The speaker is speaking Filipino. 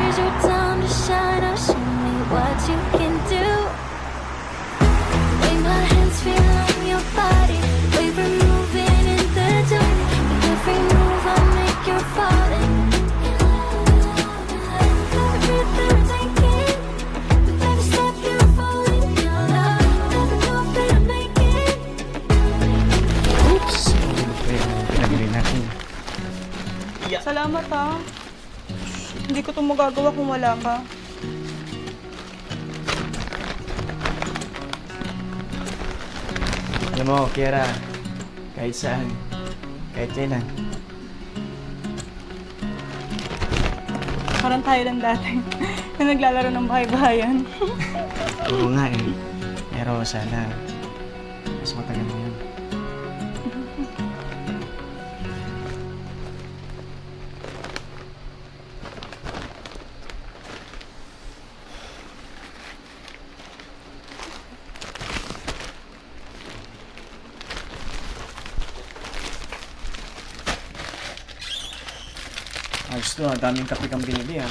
here's your time to shine. Oh, show me what you can do. Way my hands feel on your body. Way we're moving in the dark. With every move I make, you're falling. Every breath I'm taking, with every step you're falling in love. Never know if it'll make it. Oops! Ito yung pinagaling natin. Salamat ha. Hindi ko ito magagawa kung wala ka. Alam mo, Kiara, kahit saan, kahit kailan. Parang tayo lang dati na naglalaro ng bahay-bahayan. Oo nga eh. Pero sana, mas matagal na yun. Ayos to, daming kape kang binili ah.